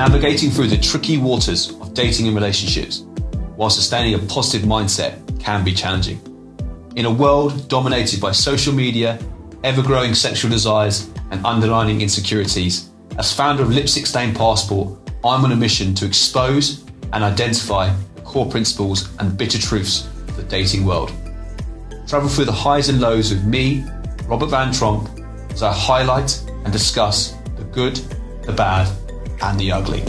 Navigating through the tricky waters of dating and relationships while sustaining a positive mindset can be challenging. In a world dominated by social media, ever-growing sexual desires and underlying insecurities, as founder of Lipstick Stain Passport, I'm on a mission to expose and identify the core principles and bitter truths of the dating world. Travel through the highs and lows with me, Robert Van Tromp, as I highlight and discuss the good, the bad, and the ugly.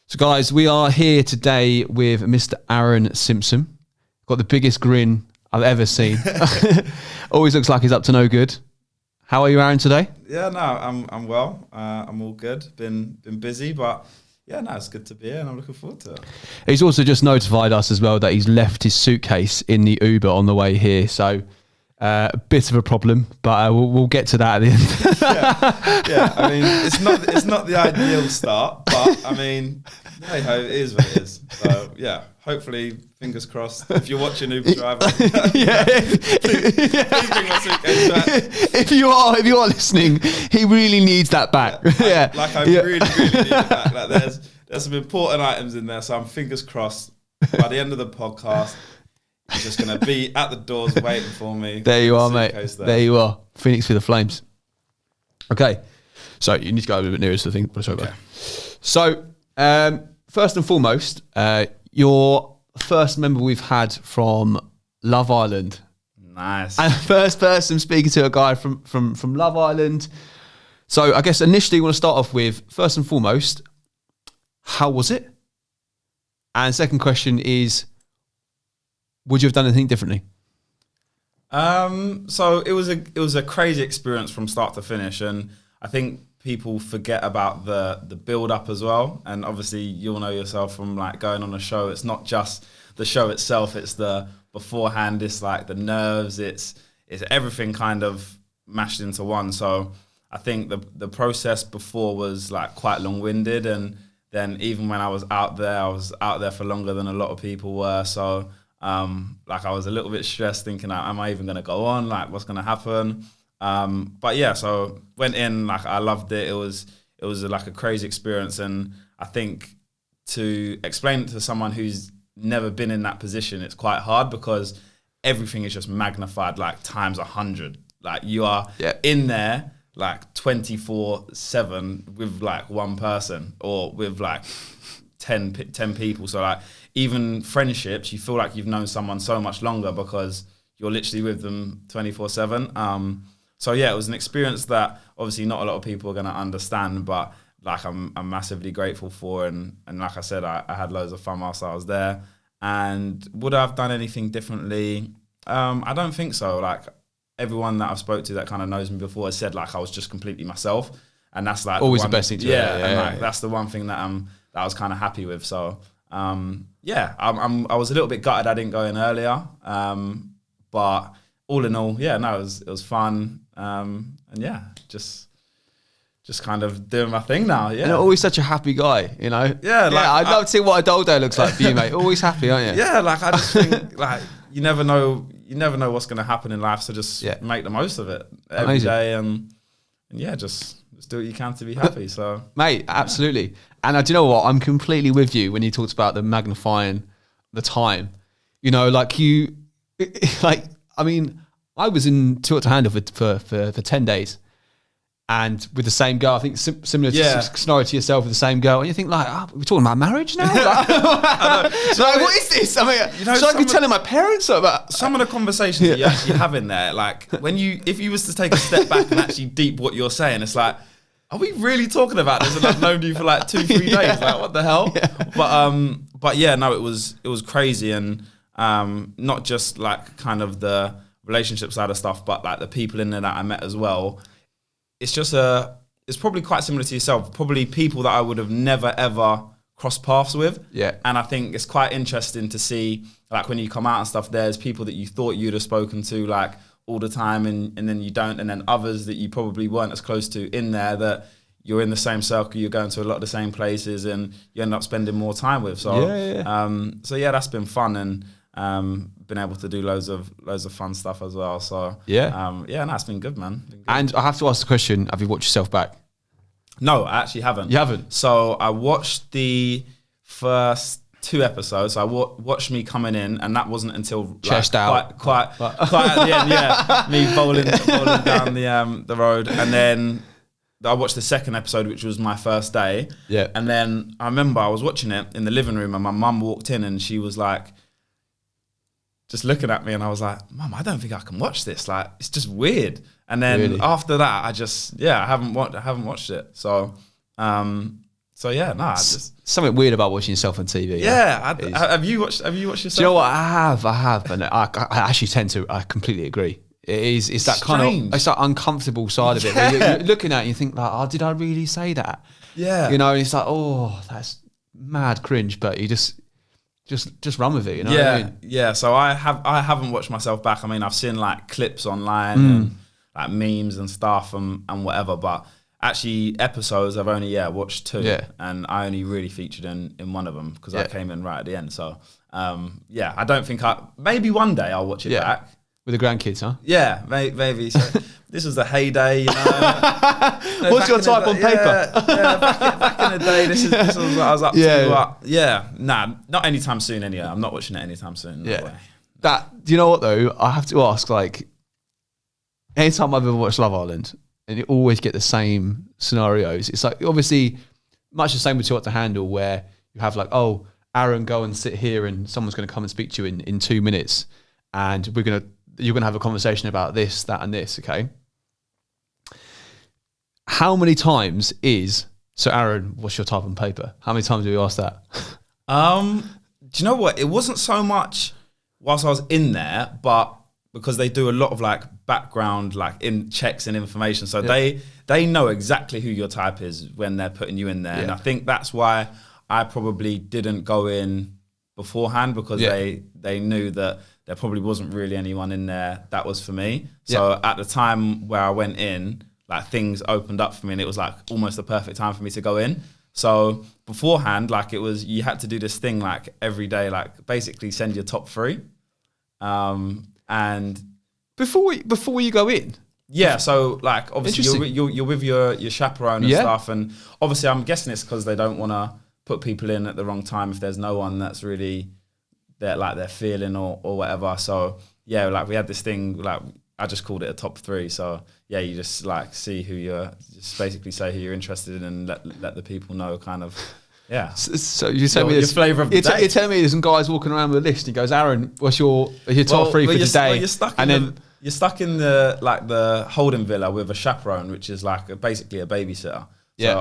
So guys, we are here today with Mr. Aaron Simpson. Got the biggest grin I've ever seen. Always looks like he's up to no good. How are you, Aaron, today? Yeah, no, I'm well. I'm all good. Been busy, but yeah, no, it's good to be here and I'm looking forward to it. He's also just notified us as well that he's left his suitcase in the Uber on the way here. So a bit of a problem, but we'll get to that at the end. yeah. I mean, it's not the ideal start, but I mean, hey ho, it is what it is. So yeah, hopefully, fingers crossed. If you're watching Uber driver, please bring my suitcase back. If you are listening, he really needs that back. I really need it back. Like there's some important items in there, so I'm fingers crossed. By the end of the podcast, he's just going to be at the doors waiting for me. There you are, mate. There you are. Phoenix for the flames. Okay. So you need to go a little bit nearer to the thing. Sorry about that. So first and foremost, you're the first member we've had from Love Island. Nice. And first person speaking to a guy from Love Island. So I guess initially we want to start off with, first and foremost, how was it? And second question is, would you have done anything differently? So it was a crazy experience from start to finish, and I think people forget about the build up as well. And obviously, you'll know yourself from like going on a show. It's not just the show itself; it's the beforehand. It's like the nerves. It's everything kind of mashed into one. So I think the process before was like quite long winded, and then even when I was out there for longer than a lot of people were. So. Like I was a little bit stressed thinking, am I even going to go on? Like what's going to happen? But yeah, so went in, like I loved it. It was like a crazy experience. And I think to explain it to someone who's never been in that position, it's quite hard because everything is just magnified like times 100. Like you are in there like 24/7 with like one person or with like 10 people. So like, even friendships, you feel like you've known someone so much longer because you're literally with them 24/7. So yeah, it was an experience that obviously not a lot of people are going to understand, but like I'm massively grateful for. And like I said, I had loads of fun whilst I was there. And would I have done anything differently? I don't think so. Like everyone that I've spoke to that kind of knows me before has said like I was just completely myself. And that's like always the best thing to do. That's the one thing that I was kind of happy with. So I was a little bit gutted I didn't go in earlier, but all in all, it was fun, and yeah, just kind of doing my thing now. Yeah, and always such a happy guy, you know. I'd love to see what a dull day looks like for you, mate. Always happy, aren't you? Yeah, like I just think like you never know what's going to happen in life, so just make the most of it every day, and yeah, just do what you can to be happy. So, mate, absolutely. And do you know what? I'm completely with you when you talked about the magnifying the time. You know, like I mean, I was in Too Hot to Handle for 10 days. And with the same girl, I think similar scenario to yourself with the same girl. And you think like, we're talking about marriage now? Like, what is this? I mean, should I be telling my parents about... Some of the conversations that you actually have in there, like if you was to take a step back and actually deep what you're saying, it's like, are we really talking about this? And I've known you for like 2-3 days. Like, what the hell? Yeah. But yeah, no, it was crazy. And not just like kind of the relationship side of stuff, but like the people in there that I met as well. It's just it's probably quite similar to yourself. Probably people that I would have never, ever crossed paths with. Yeah. And I think it's quite interesting to see, like when you come out and stuff, there's people that you thought you'd have spoken to like all the time and then you don't, and then others that you probably weren't as close to in there that you're in the same circle, you're going to a lot of the same places and you end up spending more time with. So that's been fun, and been able to do loads of fun stuff as well. So it's been good, man. And I have to ask the question, have you watched yourself back? No, I actually haven't. You haven't? So I watched the first 2 episodes. I watched me coming in, and that wasn't until Chest out. Quite at the end. Yeah, me bowling down the road, and then I watched the second episode, which was my first day. Yeah. And then I remember I was watching it in the living room, and my mum walked in, and she was like, just looking at me, and I was like, Mum, I don't think I can watch this. Like, it's just weird. And then after that, I haven't watched it. So, something weird about watching yourself on TV. Yeah. Have you watched yourself? Do you know what? I have, and I actually I completely agree. It's that strange. kind of, it's that uncomfortable side of it. Where you're looking at it and you think like, oh, did I really say that? Yeah. You know, and it's like, oh, that's mad cringe, but you just run with it, you know what I mean? Yeah. So I haven't watched myself back. I mean, I've seen like clips online and like memes and stuff and whatever, but actually episodes I've only watched 2, and I only really featured in one of them because I came in right at the end. So I don't think maybe one day I'll watch it back. With the grandkids, huh? Yeah, maybe. So this was the heyday, you know. What's your type on paper? Back in the day, this was what I was up to. But not anytime soon anyway. I'm not watching it anytime soon. No way. Do you know what though? I have to ask, like, anytime I've ever watched Love Island, and you always get the same scenarios. It's like, obviously, much the same with Too Hot to Handle, where you have like, oh, Aaron, go and sit here and someone's going to come and speak to you in 2 minutes. And you're going to have a conversation about this, that, and this, okay? How many times so Aaron, what's your type on paper? How many times do you ask that? Do you know what? It wasn't so much whilst I was in there, but because they do a lot of like background, like in checks and information. So they know exactly who your type is when they're putting you in there. Yeah. And I think that's why I probably didn't go in beforehand, because they knew that there probably wasn't really anyone in there that was for me. So at the time where I went in, like things opened up for me and it was like almost the perfect time for me to go in. So beforehand, like it was, you had to do this thing like every day, like basically send your top 3. And before you go in? Yeah, so like obviously you're with your chaperone and stuff, and obviously I'm guessing it's because they don't want to put people in at the wrong time if there's no one that's really they're feeling or whatever. So yeah, like we had this thing, like I just called it a top 3. So yeah, you just like see just basically say who you're interested in and let the people know kind of. Yeah. So you tell me this flavour of the day. You're telling me there's some guys walking around with a list. He goes, Aaron, what's your top 3 for today? You're stuck in the holding villa with a chaperone, which is like basically a babysitter. Yeah. So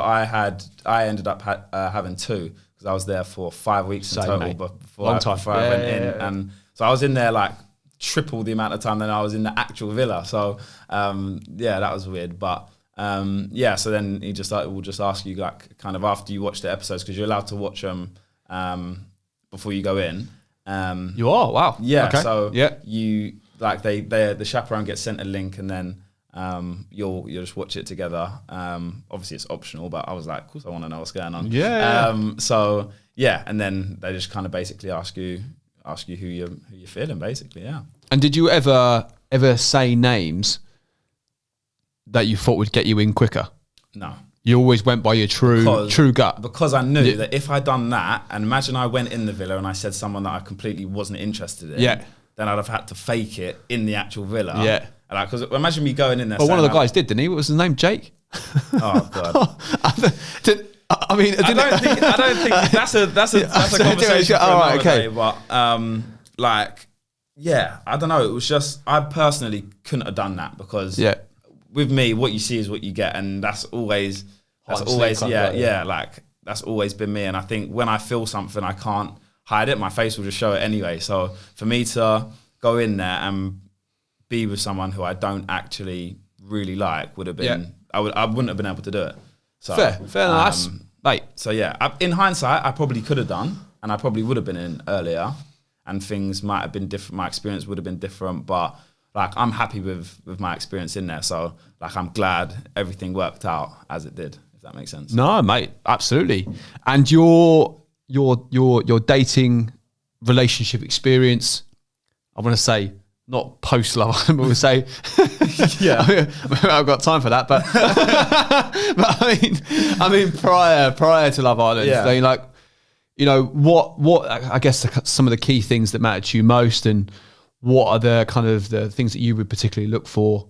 I ended up having 2 because I was there for 5 weeks in total. But before I went in, and so I was in there like triple the amount of time than I was in the actual villa. So that was weird, but. So then he will just ask you like kind of after you watch the episodes, because you're allowed to watch them before you go in. You are? Wow. Yeah. Okay. So you like the chaperone gets sent a link and then you'll just watch it together. Obviously it's optional, but I was like, of course I want to know what's going on. Yeah. And then they just kind of basically ask you who you're feeling, basically. Yeah. And did you ever say names that you thought would get you in quicker? No. You always went by your true gut? Because I knew that if I'd done that, and imagine I went in the villa and I said someone that I completely wasn't interested in, then I'd have had to fake it in the actual villa. Yeah. Because imagine me going in there. Well, one of the guys did, didn't he? What was his name? Jake? Oh, God. I don't think that's a conversation for another day, but I don't know. It was just, I personally couldn't have done that because with me, what you see is what you get, and that's always that's always been me. And I think when I feel something, I can't hide it. My face will just show it anyway. So for me to go in there and be with someone who I don't actually really like would have been, I wouldn't have been able to do it. So fair enough, mate. So in hindsight, I probably could have done, and I probably would have been in earlier, and things might have been different. My experience would have been different, but like I'm happy with my experience in there. So like I'm glad everything worked out as it did, if that makes sense. No, mate, absolutely. And your dating relationship experience, I want to say not post Love Island, but we'll say, Yeah. I've got time for that, but but I mean prior to Love Island, Yeah. they like, you know, what I guess some of the key things that matter to you most, and what are the kind of the things that you would particularly look for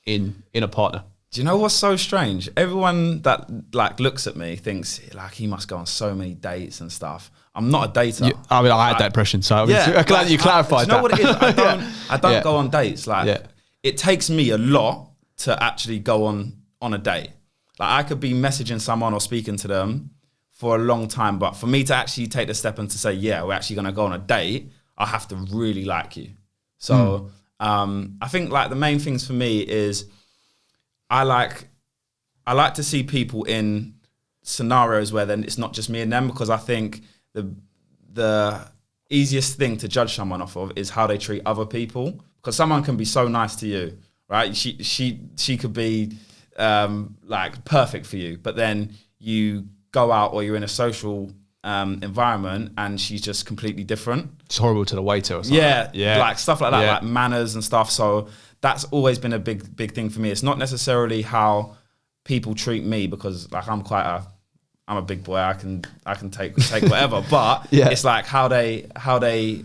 in a partner? Do you know what's so strange? Everyone that like looks at me thinks like he must go on so many dates and stuff. I'm not a dater. Yeah, I mean, I had that impression, so I'm glad that you clarified do you know that. what it is? I don't go on dates. Like Yeah. it takes me a lot to actually go on a date. Like I could be messaging someone or speaking to them for a long time, but for me to actually take the step and to say, yeah, we're actually going to go on a date, I have to really like you. So I think like the main things for me is I like to see people in scenarios where then it's not just me and them, because I think the easiest thing to judge someone off of is how they treat other people. Because someone can be so nice to you, right? She could be like perfect for you, but then you go out or you're in a social environment and she's just completely different. It's horrible to the waiter or something. Yeah, like stuff like that, Yeah. like manners and stuff. So that's always been a big thing for me. It's not necessarily how people treat me, because like I'm a big boy. I can take whatever, but Yeah. it's like how they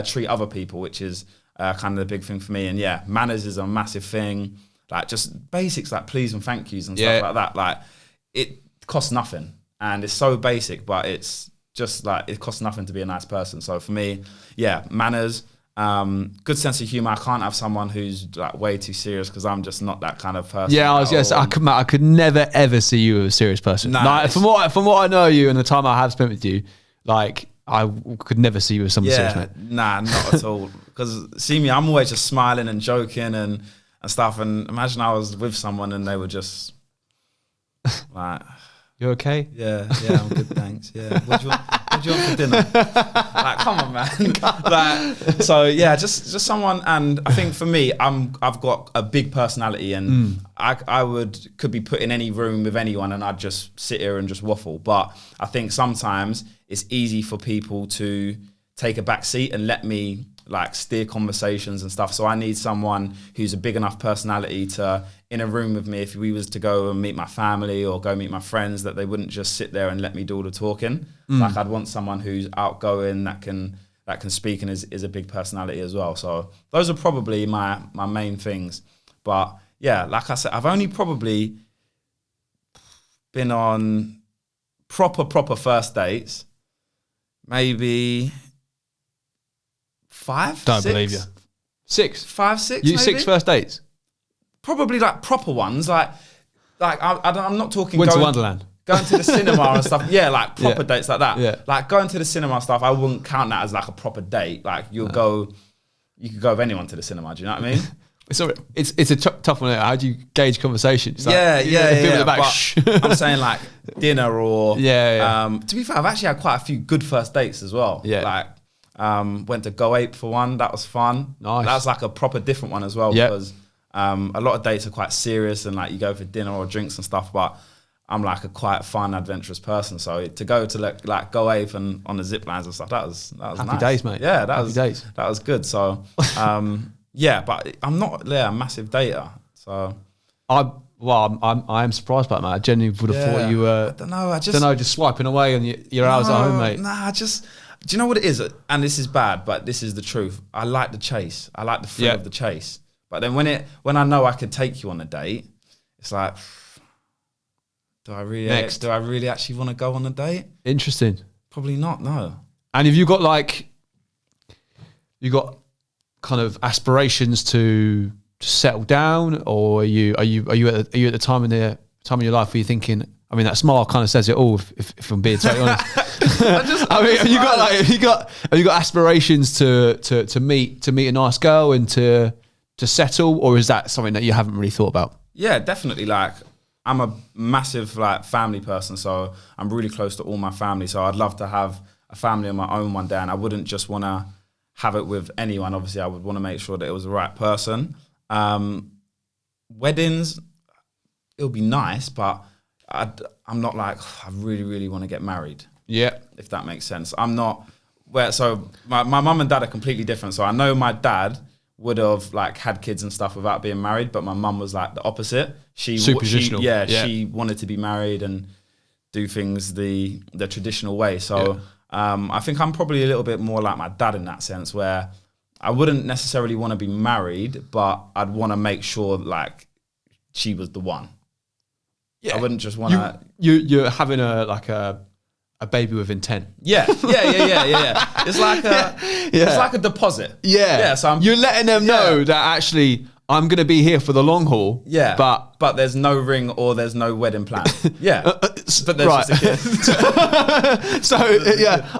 treat other people, which is kind of the big thing for me. And yeah, manners is a massive thing. Like just basics like please and thank yous and stuff like that. Like it costs nothing and it's so basic, but it's just like it costs nothing to be a nice person. So for me, yeah, manners, good sense of humor. I can't have someone who's like way too serious, because I'm just not that kind of person. Yeah, I could never ever see you as a serious person. Nah, Like, from what I know you and the time I have spent with you, like I could never see you as someone serious, mate. Nah, not at all. Because see me, I'm always just smiling and joking and stuff. And imagine I was with someone and they were just like, You okay? yeah, I'm good, thanks. Yeah, what do you want for dinner? Like, come on, man. Like, so yeah, just someone. And I think for me, I've got a big personality, and I could be put in any room with anyone, and I'd just sit here and just waffle. But I think sometimes it's easy for people to take a back seat and let me like steer conversations and stuff. So I need someone who's a big enough personality to, in a room with me, if we was to go and meet my family or go meet my friends, that they wouldn't just sit there and let me do all the talking. Like I'd want someone who's outgoing, that can speak, and is a big personality as well. So those are probably my main things. But yeah, like I said, I've only probably been on proper first dates maybe 5, Don't 6? believe you. 6? 5, 6 You maybe? 6 first dates? Probably like proper ones, like I'm not talking Went to going, Wonderland. going to the cinema and stuff. Yeah, like proper Yeah. dates like that. Yeah. Like going to the cinema and stuff, I wouldn't count that as like a proper date. Like you could go with anyone to the cinema. Do you know what I mean? It's a tough one. How do you gauge conversation? It's like, Yeah. people in the back, But shh. I'm saying like dinner or Yeah. To be fair, I've actually had quite a few good first dates as well. Yeah. Like went to Go Ape for one. That was fun. Nice. That was like a proper different one as well, Yeah. because a lot of dates are quite serious and like you go for dinner or drinks and stuff. But I'm like a quite fun, adventurous person. So to go to like Go Ape and on the zip lines and stuff, that was Happy nice. days, mate. Yeah, Happy days. that was good. So yeah, but I'm not a massive dater. So I am surprised by that, mate. I genuinely would have thought you were. I don't know. Just swiping away on your hours at home, mate. Nah, do you know what it is? And this is bad, but this is the truth. I like the chase. I like the thrill of the chase. But then when I know I could take you on a date, it's like, do I really actually want to go on a date? Interesting. Probably not. No. And have you got kind of aspirations to settle down, or are you at the time in your life where you're thinking? I mean, that smile kind of says it all. If I'm being totally honest, have you got aspirations to meet a nice girl and to settle, or is that something that you haven't really thought about? Yeah, definitely. Like, I'm a massive like family person, so I'm really close to all my family. So I'd love to have a family of my own one day, and I wouldn't just want to have it with anyone. Obviously, I would want to make sure that it was the right person. Weddings, it'll be nice, but I'm not like, I really, really want to get married. Yeah. If that makes sense. I'm not, so my mum and dad are completely different. So I know my dad would have like had kids and stuff without being married, but my mum was like the opposite. Super traditional. She wanted to be married and do things the traditional way. So I think I'm probably a little bit more like my dad in that sense, where I wouldn't necessarily want to be married, but I'd want to make sure like she was the one. Yeah. I wouldn't just want to. You're having a baby with intent. Yeah. It's like it's like a deposit. Yeah. So you're letting them know that actually I'm going to be here for the long haul. Yeah. But there's no ring or there's no wedding plan. Yeah. But there's just a kid. So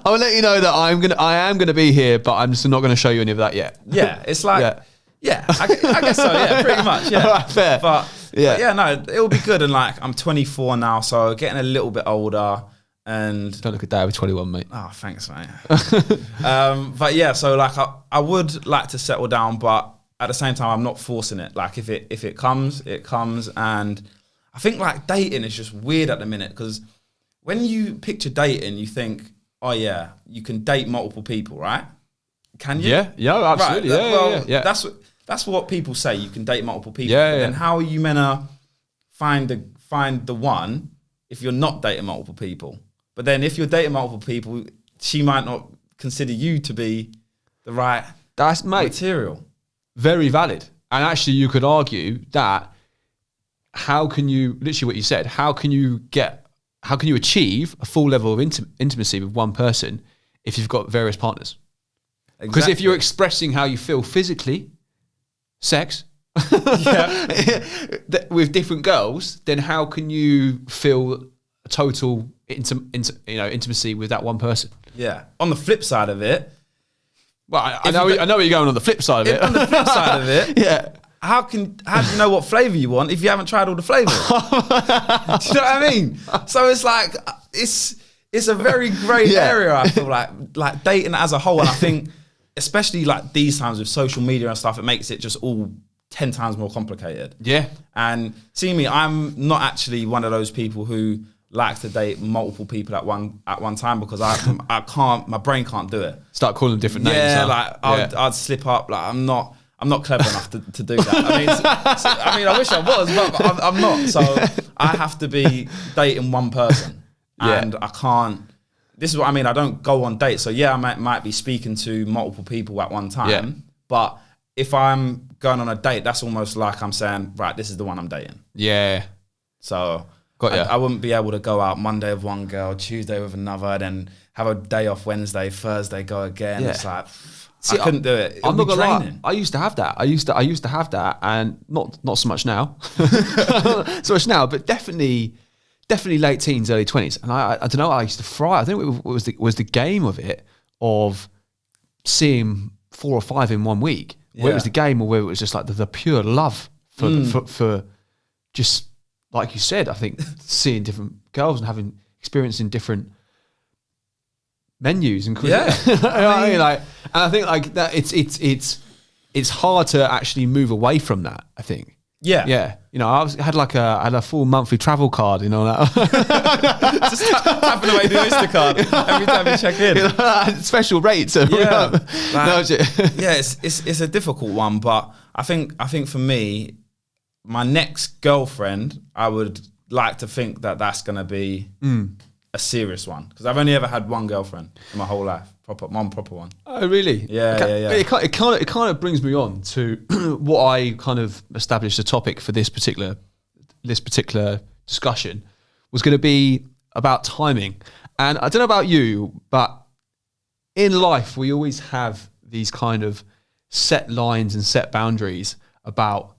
I'll let you know that I am gonna be here, but I'm just not going to show you any of that yet. Yeah. It's like I guess so. Yeah. Pretty much. Yeah. All right, fair. But no, it'll be good. And like I'm 24 now, so getting a little bit older. And don't look at that with 21, mate. Oh, thanks, mate. But yeah, so like I would like to settle down, but at the same time, I'm not forcing it. Like if it comes, it comes. And I think like dating is just weird at the minute, because when you picture dating, you think, oh yeah, you can date multiple people, right? Can you? Yeah, absolutely. Right. Yeah. That's what people say. You can date multiple people. Yeah. Then how are you meant to find the one if you're not dating multiple people? But then if you're dating multiple people, she might not consider you to be the right material. Very valid. And actually you could argue that how can you, literally what you said, how can you achieve a full level of intimacy with one person if you've got various partners? Because if you're expressing how you feel physically, sex, with different girls, then how can you feel a total intimacy with that one person? Yeah. On the flip side of it, well, I know where you're going on the flip side of it. On the flip side of it, yeah. How do you know what flavour you want if you haven't tried all the flavours? Do you know what I mean? So it's like it's a very grey area. I feel like dating as a whole, and I think especially like these times with social media and stuff, it makes it just all 10 times more complicated. Yeah. And see me, I'm not actually one of those people who likes to date multiple people at one time, because I can't, my brain can't do it. Start calling them different names. Yeah, like I'd slip up. Like I'm not clever enough to do that. I mean, I wish I was, but I'm not. So I have to be dating one person, and I can't. This is what I mean. I don't go on dates. So yeah, I might be speaking to multiple people at one time, but if I'm going on a date, that's almost like I'm saying, right, this is the one I'm dating. Yeah. So I wouldn't be able to go out Monday with one girl, Tuesday with another, then have a day off Wednesday, Thursday go again. Yeah. It's like, I couldn't do it. I'm not gonna lie. I used to have that. I used to have that, and not so much now. So much now, but definitely late teens, early 20s. And I don't know. I used to fry. I think it was the game of it, of seeing 4 or 5 in 1 week. Where it was the game, or where it was just like the pure love for just, like you said, I think seeing different girls and experiencing different menus and cuisine. Yeah. And I think like that it's hard to actually move away from that, I think. Yeah. Yeah. You know, I had a full monthly travel card, you know, that. Just tapping away the Oyster card every time you check in. You know, special rates. Yeah. It's a difficult one, but I think for me, my next girlfriend, I would like to think that that's going to be a serious one, because I've only ever had one girlfriend in my whole life, proper one. Oh, really? Yeah. It kind of brings me on to what I kind of established a topic for this particular discussion was going to be about timing. And I don't know about you, but in life we always have these kind of set lines and set boundaries about,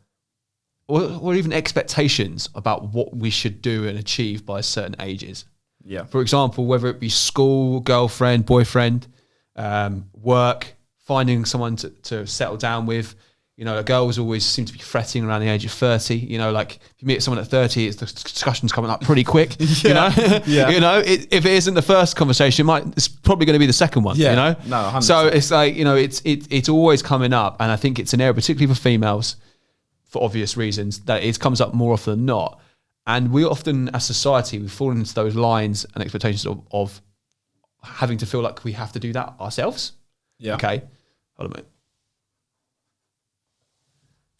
or even expectations about what we should do and achieve by certain ages. Yeah. For example, whether it be school, girlfriend, boyfriend, work, finding someone to settle down with. You know, girls always seem to be fretting around the age of 30. You know, like if you meet someone at 30, the discussion's coming up pretty quick. You know, you know, if it isn't the first conversation, it's probably going to be the second one. Yeah. You know, no, 100%. So it's like, you know, it's always coming up, and I think it's an area, particularly for females, for obvious reasons, that it comes up more often than not. And we often, as society, we fall into those lines and expectations of having to feel like we have to do that ourselves. Yeah. Okay. Hold on a minute.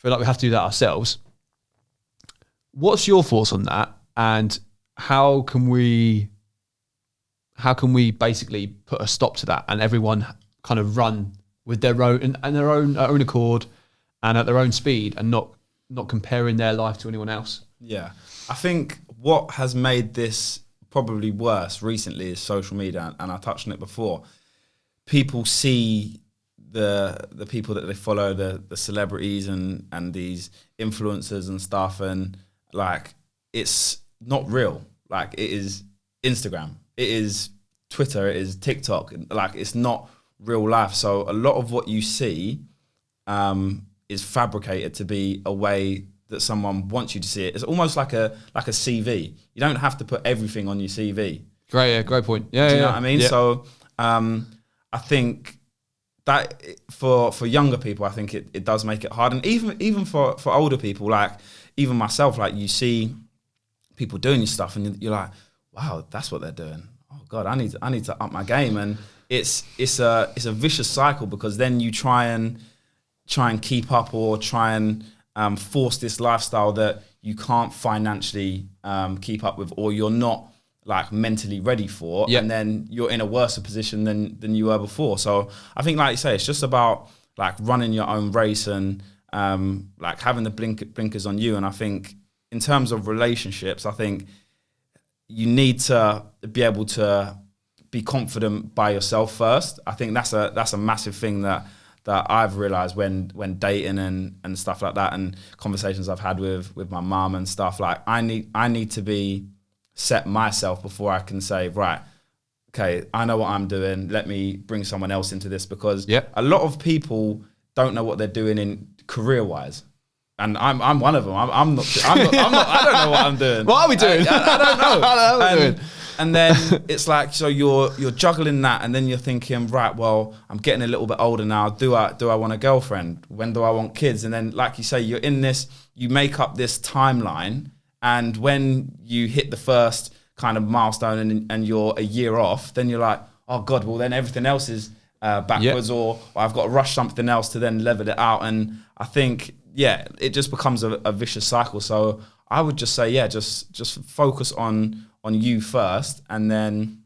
feel like we have to do that ourselves. What's your thoughts on that? And how can we basically put a stop to that and everyone kind of run with their own and their own accord and at their own speed and not comparing their life to anyone else? Yeah. I think what has made this probably worse recently is social media, and I touched on it before. People see the people that they follow, the celebrities and these influencers and stuff, and like it's not real. Like it is Instagram, it is Twitter, it is TikTok. Like it's not real life. So a lot of what you see is fabricated to be a way that someone wants you to see it. It's almost like a CV. You don't have to put everything on your CV. Great point. Yeah, do you know what I mean? Yeah. So I think that for younger people, I think it does make it hard, and even for older people, like even myself, like you see people doing this stuff, and you're like, wow, that's what they're doing. Oh God, I need to up my game, and it's a vicious cycle because then you try and keep up or try and force this lifestyle that you can't financially keep up with, or you're not like mentally ready for, and then you're in a worse position than you were before. So I think, like you say, it's just about like running your own race and like having the blinkers on you. And I think in terms of relationships, I think you need to be able to be confident by yourself first. I think that's a massive thing that I've realized when dating and stuff like that, and conversations I've had with my mom and stuff. Like I need to be set myself before I can say, right, okay, I know what I'm doing. Let me bring someone else into this, because a lot of people don't know what they're doing in career wise. And I'm one of them. I'm not. I don't know what I'm doing. What are we doing? I don't know. I don't know what we're doing. And then it's like, so you're juggling that, and then you're thinking, right, well, I'm getting a little bit older now. Do I want a girlfriend? When do I want kids? And then, like you say, you're in this. You make up this timeline, and when you hit the first kind of milestone and you're a year off, then you're like, oh God, well then everything else is backwards, or I've got to rush something else to then level it out. And I think, it just becomes a vicious cycle. So I would just say, just focus on you first, and then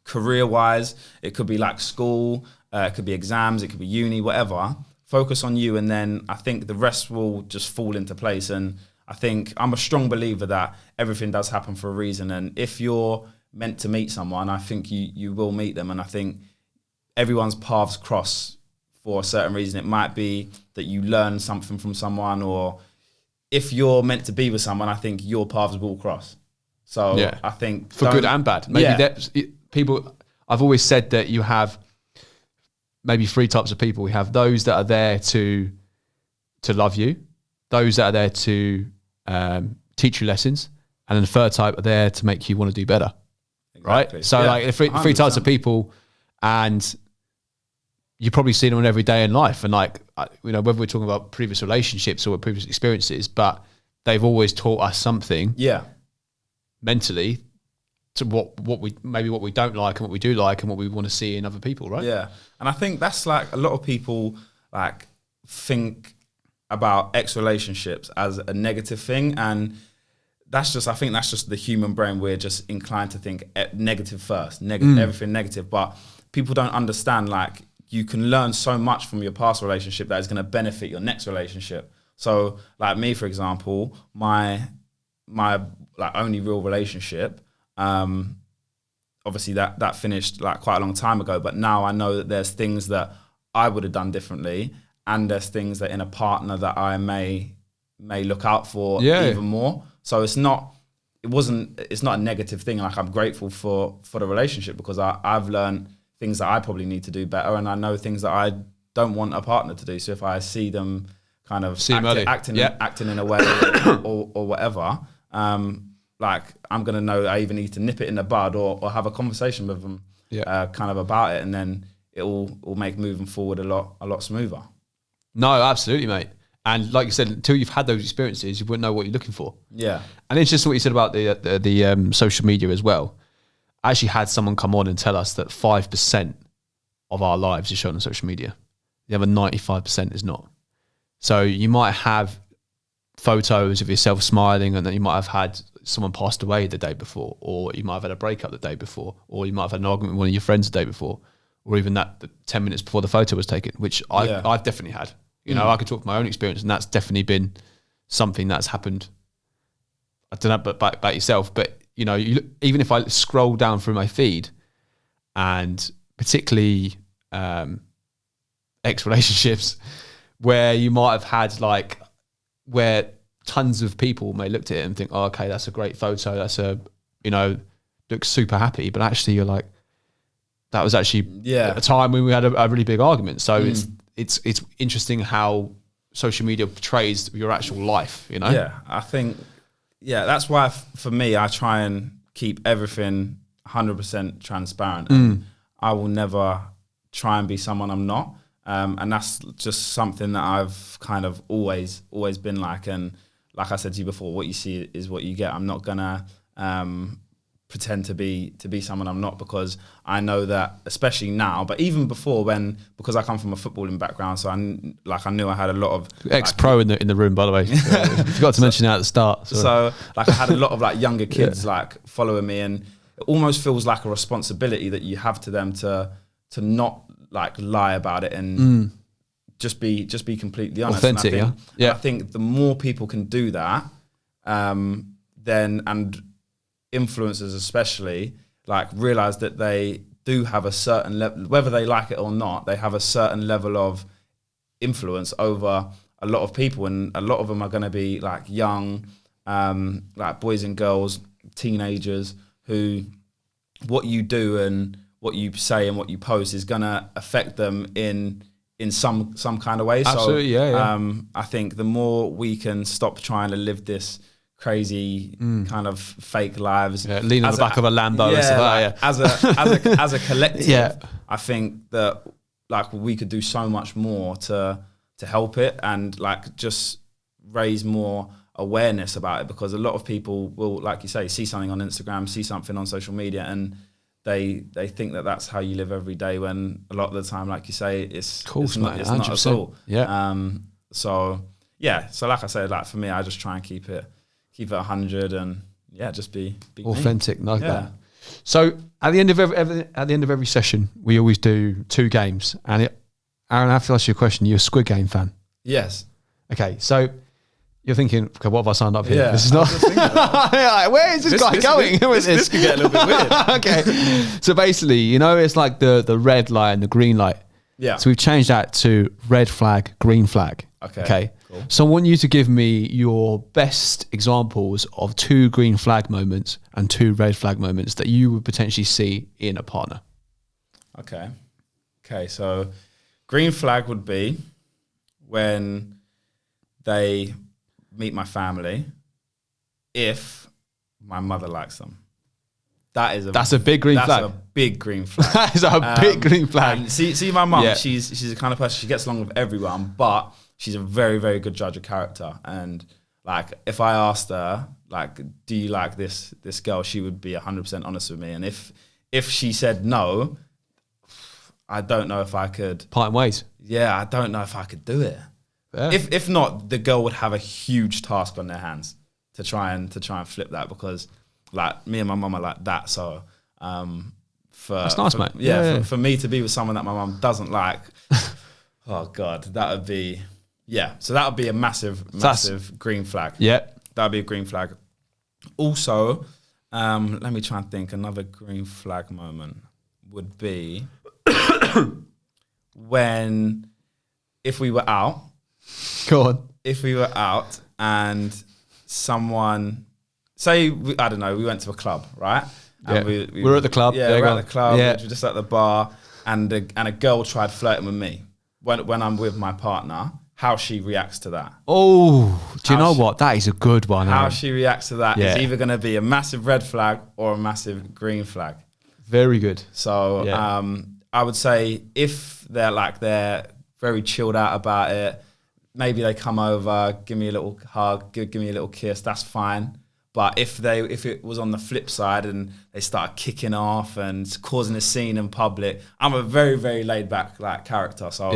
career-wise, it could be like school, it could be exams, it could be uni, whatever. Focus on you, and then I think the rest will just fall into place. And I think I'm a strong believer that everything does happen for a reason. And if you're meant to meet someone, I think you will meet them. And I think everyone's paths cross for a certain reason. It might be that you learn something from someone, or if you're meant to be with someone, I think your paths will cross. So I think for good and bad. Maybe people. I've always said that you have maybe three types of people. We have those that are there to love you, those that are there to teach you lessons, and then the third type are there to make you want to do better. Exactly. Right? So like three types of people, and you probably see them every day in life. And like, whether we're talking about previous relationships or previous experiences, but they've always taught us something. Yeah. Mentally, to what we don't like and what we do like and what we want to see in other people, right? Yeah. And I think that's like a lot of people like think about ex-relationships as a negative thing, and I think that's just the human brain. We're just inclined to think negative first, everything negative, but people don't understand, like, you can learn so much from your past relationship that is going to benefit your next relationship. So like me, for example, my like only real relationship, obviously that finished like quite a long time ago, but now I know that there's things that I would have done differently, and there's things that in a partner that I may look out for even more. So it's not a negative thing. Like, I'm grateful for the relationship, because I've learned things that I probably need to do better, and I know things that I don't want a partner to do. So if I see them kind of acting in a way or whatever, like, I'm going to know I either need to nip it in the bud or have a conversation with them kind of about it, and then it will make moving forward a lot smoother. No, absolutely, mate. And like you said, until you've had those experiences, you wouldn't know what you're looking for. Yeah. And it's just what you said about the social media as well. I actually had someone come on and tell us that 5% of our lives is shown on social media. The other 95% is not. So you might have photos of yourself smiling, and then you might have had someone passed away the day before, or you might have had a breakup the day before, or you might have had an argument with one of your friends the day before, or even the 10 minutes before the photo was taken, which I've definitely had. You know, I could talk from my own experience, and that's definitely been something that's happened. I don't know about yourself, but you know, even if I scroll down through my feed, and particularly ex-relationships, where you might have had like, where tons of people may look at it and think, oh, okay, that's a great photo. That's looks super happy. But actually you're like, that was actually a time when we had a really big argument. So it's interesting how social media portrays your actual life, you know? Yeah, I think, that's why for me, I try and keep everything 100% transparent. And I will never try and be someone I'm not. And that's just something that I've kind of always been like. And like I said to you before, what you see is what you get. I'm not gonna pretend to be someone I'm not, because I know that, especially now, but even before, because I come from a footballing background, so I knew I had a lot of ex-pro in the room, by the way. Forgot to mention that at the start. So like I had a lot of like younger kids like following me, and it almost feels like a responsibility that you have to them to not like lie about it and just be completely honest. Authentic, and I think the more people can do that, then, and influencers especially, like realize that they do have a certain level, whether they like it or not, they have a certain level of influence over a lot of people, and a lot of them are going to be like young, like boys and girls, teenagers, who what you do and what you say and what you post is going to affect them in some kind of way. Absolutely, so I think the more we can stop trying to live this crazy kind of fake lives, lean on the back of a Lambo and stuff as a collective, I think that like we could do so much more to help it, and like just raise more awareness about it, because a lot of people will, like you say, see something on Instagram, see something on social media, and they think that that's how you live every day, when a lot of the time, like you say, it's not at all. So like I said, like for me, I just try and keep it 100 and just be authentic, me. like that. So at the end of every session, we always do 2 games. And Aaron, I have to ask you a question. You're a Squid Game fan? Yes. Okay, so you're thinking, okay, what have I signed up here? Yeah, this is not. Where is this guy going with this? This could get a little bit weird. Okay, so basically, you know, it's like the red light and the green light. Yeah. So we've changed that to red flag, green flag. Okay. Cool. So I want you to give me your best examples of 2 green flag moments and 2 red flag moments that you would potentially see in a partner. Okay. So green flag would be when they meet my family, if my mother likes them. That's a big green flag. That's a big green flag. That is a big green flag. See my mum, she's the kind of person, she gets along with everyone, but she's a very, very good judge of character. And like, if I asked her, like, do you like this girl, she would be 100% honest with me. And if she said no, I don't know if I could. Parting ways. Yeah, I don't know if I could do it. Yeah. If not, the girl would have a huge task on their hands to try and flip that, because like me and my mum are like that. So that's nice, mate. Yeah. For me to be with someone that my mum doesn't like, oh God, that would be So that would be a massive green flag. Yeah, that would be a green flag. Also, let me try and think. Another green flag moment would be if we were out. Go on. If we were out and someone, say, I don't know, we went to a club, right? And we were at the club. Yeah, we're at the club. Yeah. We were just at the bar, and a girl tried flirting with me when I'm with my partner. How she reacts to that? Oh, do you know what? That is a good one. How she reacts to that is either going to be a massive red flag or a massive green flag. Very good. So I would say if they're very chilled out about it, maybe they come over, give me a little hug, give me a little kiss, that's fine. But if it was on the flip side and they start kicking off and causing a scene in public, I'm a very, very laid back like character. So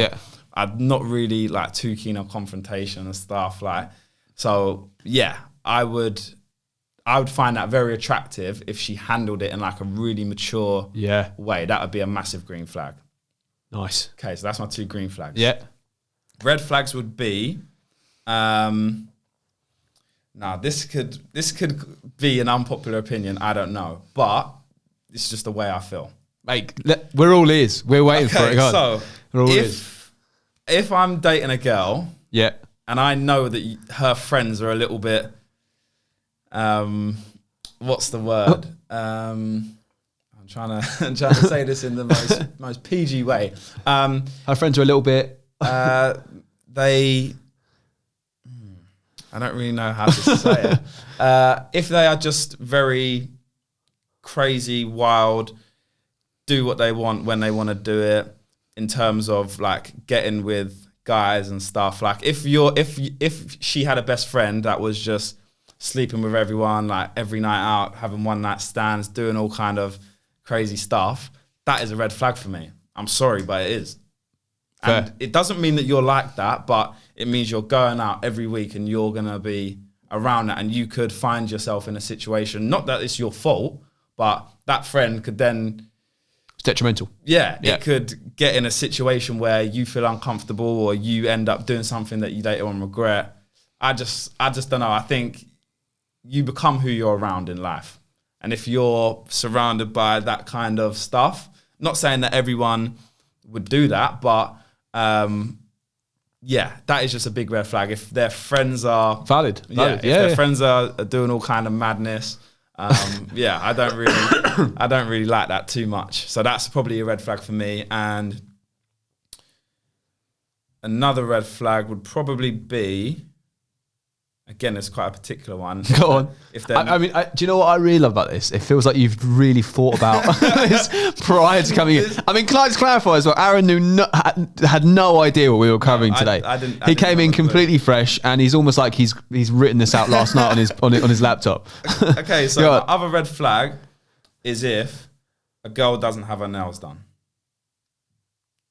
I'm not really like too keen on confrontation and stuff. Like, so yeah, I would find that very attractive if she handled it in like a really mature way. That would be a massive green flag. Nice. Okay, so that's my 2 green flags. Yeah. Red flags would be, now this could be an unpopular opinion. I don't know, but it's just the way I feel. Mate, we're all ears. We're waiting for it. So if I'm dating a girl, and I know that her friends are a little bit, what's the word? I'm trying to say this in the most PG way. Her friends are a little bit. I don't really know how to say it. If they are just very crazy, wild, do what they want when they want to do it, in terms of like getting with guys and stuff. Like if she had a best friend that was just sleeping with everyone, like every night out, having one night stands, doing all kind of crazy stuff, that is a red flag for me. I'm sorry, but it is. Fair. And it doesn't mean that you're like that, but it means you're going out every week and you're going to be around that, and you could find yourself in a situation, not that it's your fault, but that friend could then... It's detrimental. Yeah, it could get in a situation where you feel uncomfortable or you end up doing something that you later on regret. I just don't know. I think you become who you're around in life. And if you're surrounded by that kind of stuff, not saying that everyone would do that, but yeah, that is just a big red flag. If their friends are valid. If their friends are doing all kind of madness, I don't really like that too much. So that's probably a red flag for me. And another red flag would probably be, again, it's quite a particular one. Go on. I mean, do you know what I really love about this? It feels like you've really thought about this prior to coming in. I mean, can I just clarify as well? Aaron had no idea what we were covering today. He came in completely fresh, and he's almost like he's written this out last night on his laptop. Okay, so my other red flag is if a girl doesn't have her nails done.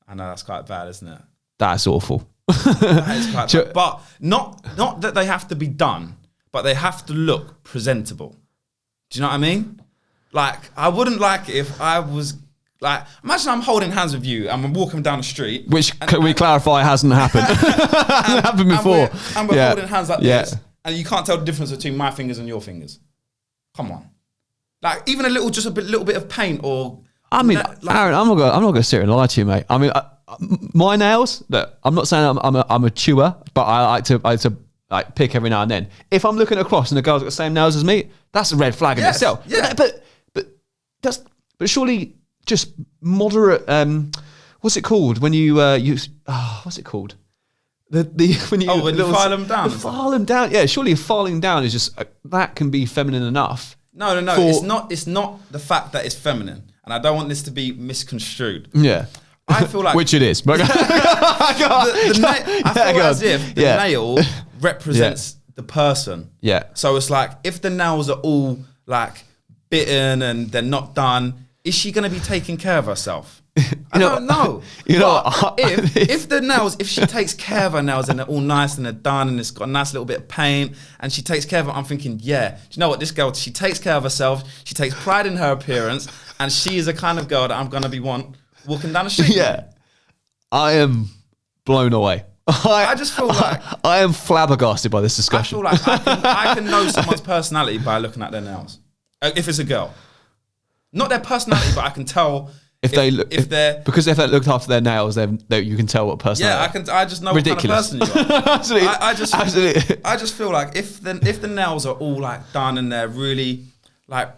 I know that's quite bad, isn't it? That's awful. That is quite bad. But not that they have to be done, but they have to look presentable. Do you know what I mean? Like, I wouldn't like it if I was like, imagine I'm holding hands with you and I'm walking down the street. Which we clarify hasn't happened. Hasn't happened before. And we're holding hands like this, and you can't tell the difference between my fingers and your fingers. Come on. Like, even a little bit of paint or... I mean, Aaron, I'm not going to sit here and lie to you, mate. I mean, my nails, look, I'm not saying I'm a chewer, but I like to like pick every now and then. If I'm looking across and the girl's got the same nails as me, that's a red flag in itself. Yeah. But surely just moderate. What's it called when you use? What's it called? When you file them down. File them down. Yeah, surely filing down is just that can be feminine enough. No. It's not the fact that it's feminine, and I don't want this to be misconstrued. Yeah. I feel like... Which it is. But I feel as if the nail represents the person. Yeah. So it's like, if the nails are all like bitten and they're not done, is she going to be taking care of herself? I don't know. If she takes care of her nails and they're all nice and they're done and it's got a nice little bit of paint and she takes care of it, I'm thinking, yeah, do you know what? This girl, she takes care of herself. She takes pride in her appearance, and she is the kind of girl that I'm going to be walking down the street. Yeah. I am blown away. I just feel like... I am flabbergasted by this discussion. I feel like I can know someone's personality by looking at their nails. If it's a girl. Not their personality, but I can tell... If they looked after their nails, then you can tell what personality. Yeah, I just know ridiculous. What kind of person you are. Absolutely. I just feel like if the nails are all like done and they're really like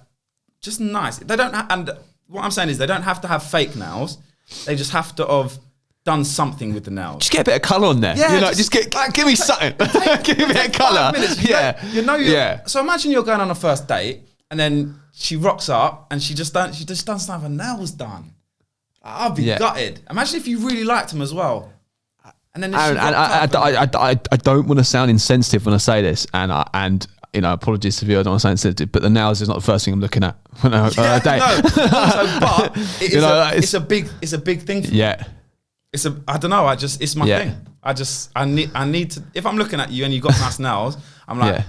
just nice, they don't. And what I'm saying is they don't have to have fake nails. They just have to have done something with the nails. Just get a bit of colour on there. Yeah, give me something. Give me a bit of colour. So imagine you're going on a first date and then she rocks up and she just doesn't have her nails done. I'll be gutted. Imagine if you really liked him as well. And then I don't want to sound insensitive when I say this, and you know, apologies to you, I don't want to sound insensitive, but the nails is not the first thing I'm looking at when I date. No. Also, but it's a big thing for me. Yeah. I don't know. It's my thing. I need to. If I'm looking at you and you got nice nails, I'm like,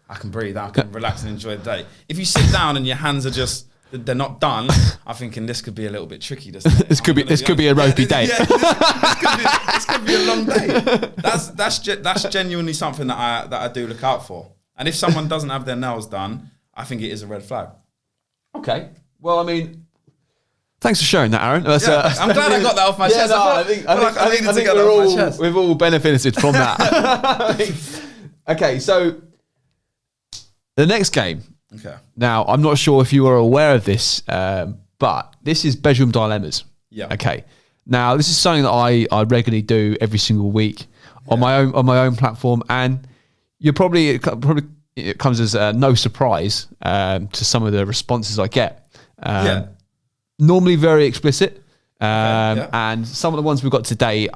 I can breathe. I can relax and enjoy the day. If you sit down and your hands are just, they're not done, I'm thinking this could be a little bit tricky. This could be a ropey day. This could be a long day. That's genuinely something that I do look out for. And if someone doesn't have their nails done, I think it is a red flag. Okay. Well, I mean, thanks for sharing that, Aaron. I'm glad I got that off my chest. I think we've all benefited from that. Okay, so the next game. Okay. Now, I'm not sure if you are aware of this, but this is Bedroom Dilemmas. Yeah. Okay. Now, this is something that I regularly do every single week on my own platform, and it comes as no surprise to some of the responses I get. Normally very explicit, and some of the ones we've got today.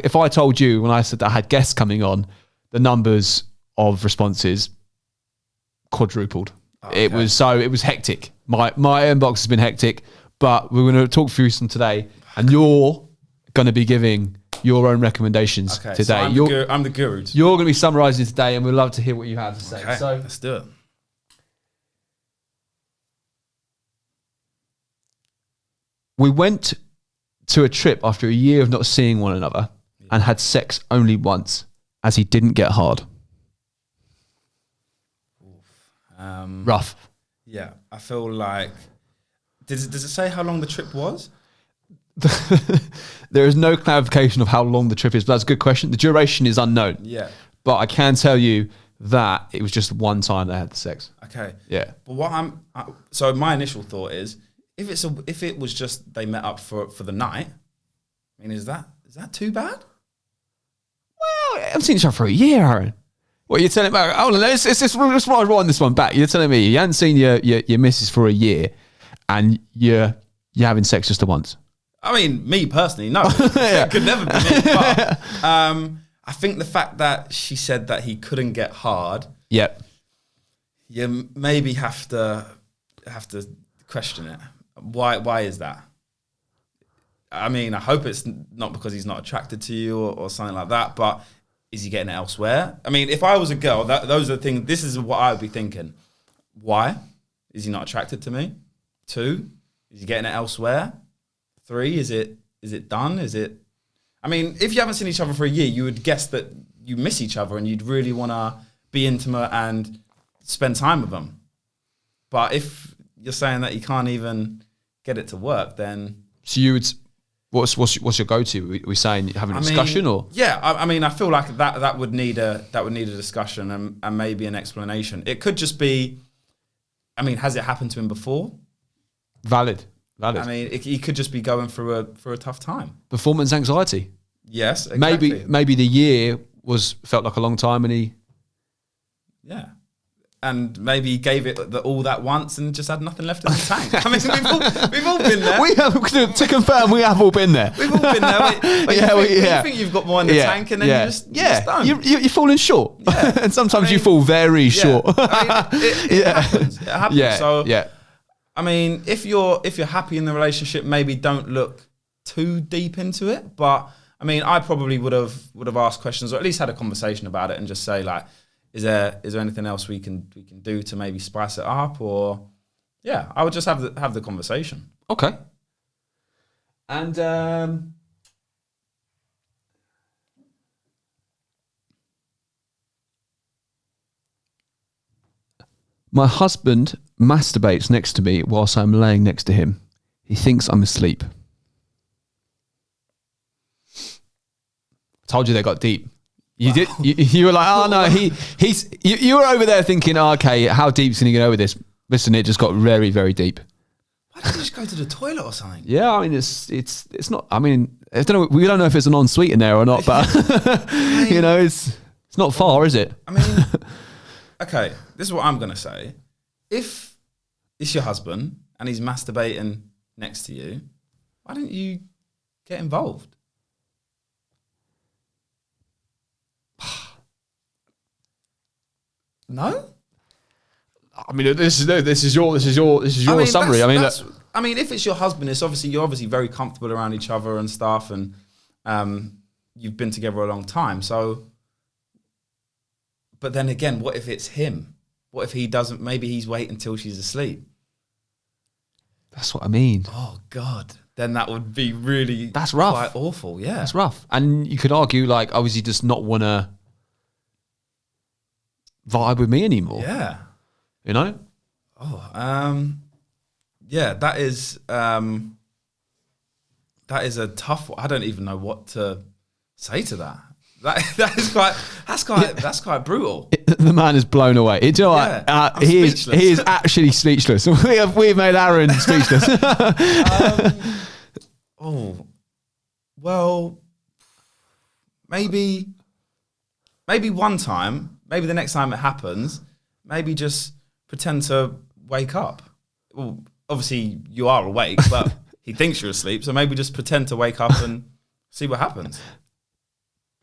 If I told you when I said that I had guests coming on, the numbers of responses quadrupled. It was hectic. My inbox has been hectic, but we're going to talk through some today, and you're going to be giving your own recommendations today. So I'm the guru. You're going to be summarising today, and we'd love to hear what you have to say. Okay, so let's do it. We went to a trip after a year of not seeing one another and had sex only once, as he didn't get hard. Rough. Yeah, I feel like... Does it say how long the trip was? There is no clarification of how long the trip is, but that's a good question. The duration is unknown. Yeah. But I can tell you that it was just one time they had the sex. Okay. Yeah. But so my initial thought is, if it was just they met up for the night, I mean, is that too bad? Well, I haven't seen each other for a year, Aaron. What you're telling me? Hold on, let's rewind this one back. You're telling me you hadn't seen your missus for a year, and you're having sex just the once. I mean, me personally, no, it could never be me. But I think the fact that she said that he couldn't get hard, you maybe have to question it. Why is that? I mean, I hope it's not because he's not attracted to you or something like that, but is he getting it elsewhere? I mean, if I was a girl, those are the things, this is what I would be thinking. One, is he not attracted to me? 2, is he getting it elsewhere? 3, is it done? I mean, if you haven't seen each other for a year, you would guess that you miss each other and you'd really want to be intimate and spend time with them. But if you're saying that you can't even get it to work, then... So you would... What's your go-to? Are we saying having a discussion or? Yeah, I mean, I feel like that would need a discussion and maybe an explanation. It could just be, I mean, has it happened to him before? Valid. I mean, he could just be going through a tough time. Performance anxiety. Yes, exactly. Maybe the year felt like a long time, and he. Yeah. And maybe he gave it all that once and just had nothing left in the tank. I mean, we've all been there. We have, to confirm, we have all been there. We've all been there. You think you've got more in the tank, and then you just don't. You're falling short. Yeah. And sometimes you fall very short. It happens. It happens. Yeah. So, I mean, if you're happy in the relationship, maybe don't look too deep into it. But I mean, I probably would have asked questions or at least had a conversation about it and just say like, is there anything else we can do to maybe spice it up? Or I would just have the conversation. Okay. And my husband masturbates next to me whilst I'm laying next to him. He thinks I'm asleep. Told you they got deep. You did. You were like, oh no, he's. You were over there thinking, oh, okay, how deep's going to get over this? Listen, it just got very, very deep. Why don't you just go to the toilet or something? Yeah, I mean, it's not. I mean, I don't know. We don't know if it's an ensuite in there or not, but you know, it's not far, is it? I mean, okay, this is what I'm going to say. If it's your husband and he's masturbating next to you, why don't you get involved? No? I mean, this is your summary. I mean, I mean, if it's your husband, you're obviously very comfortable around each other and stuff, and you've been together a long time. So, but then again, what if it's him? What if he doesn't? Maybe he's waiting until she's asleep. That's what I mean. Oh God, then that would be really that's rough. Quite awful. Yeah, that's rough. And you could argue like, obviously, just not want to vibe with me anymore. Yeah, you know. Oh, yeah, that is a tough one. I don't even know what to say to that. That's quite brutal. The man is blown away. Do you know what? Yeah, he is actually speechless. We've made Aaron speechless. Well, maybe one time, maybe the next time it happens, maybe just pretend to wake up. Well, obviously you are awake, but he thinks you're asleep, so maybe just pretend to wake up and see what happens.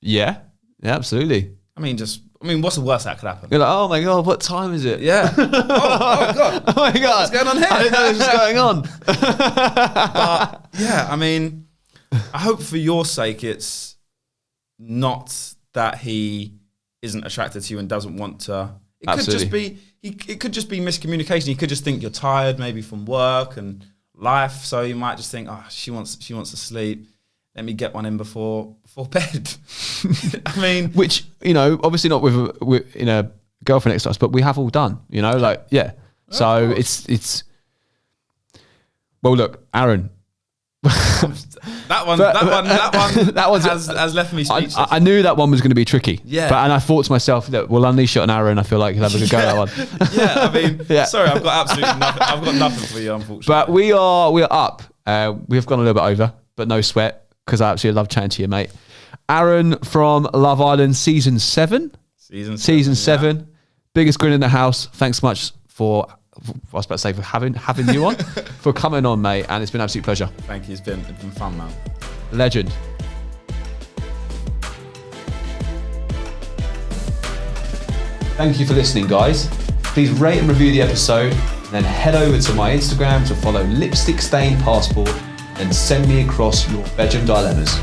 Yeah, absolutely. I mean, what's the worst that could happen? You're like, oh my God, what time is it? Yeah. Oh God. Oh my God. What's going on here? I didn't know this was going on. But yeah, I mean, I hope for your sake it's not that he isn't attracted to you and doesn't want to. It Absolutely. could just be miscommunication. He could just think you're tired, maybe from work and life. So you might just think, oh, she wants to sleep. Let me get one in before bed. I mean, which, you know, obviously not with a girlfriend next to us, but we have all done. You know, like yeah. So it's. Well, look, Aaron. that one has left me speechless. I knew that one was going to be tricky. Yeah. And I thought to myself that we'll unleash it on Aaron. I feel like he'll have a good go at that one. Yeah. I mean, sorry, I've got absolutely nothing. I've got nothing for you, unfortunately. But we are up. We have gone a little bit over, but no sweat. Because I absolutely love chatting to you, mate. Aaron from Love Island season 7. Season 7. Yeah. Biggest grin in the house. Thanks so much for having you on, for coming on, mate. And it's been an absolute pleasure. Thank you. It's been fun, man. Legend. Thank you for listening, guys. Please rate and review the episode, and then head over to my Instagram to follow Lipstick Stain Passport and send me across your bedroom dilemmas.